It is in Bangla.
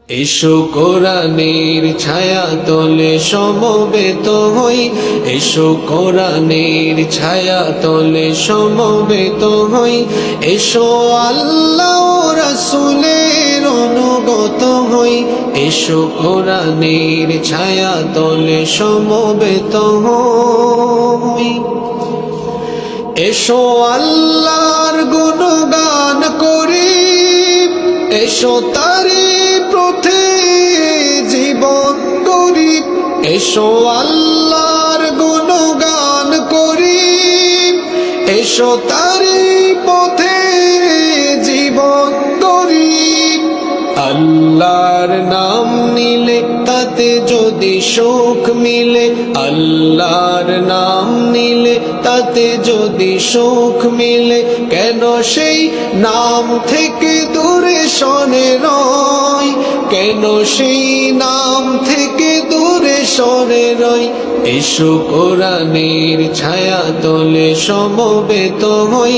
এসো কোরআনের ছায়া তলে সমবেত হই, এসো কোরআনের ছায়া তলে সমবেত হই, এসো আল্লাহ রাসূলের অনুগত হই, এসো কোরআনের ছায়া তলে সমবেত হই। এসো আল্লাহর গুণগান করি, এসো তারি পথে জীবন গড়ি, এসো আল্লাহর গুণগান করি, এসো তারি পথে জীবন গড়ি। আল্লাহর নাম নিলে তাতে যদি সুখ মিলে, আল্লাহর নাম নিলে তাতে যদি সুখ মিলে, কেন সেই নাম থেকে দূরে সরে রই, কেন সেই নাম থেকে দূরে সরে রই। এসো কোরআনের ছায়া তলে সমবেত হই।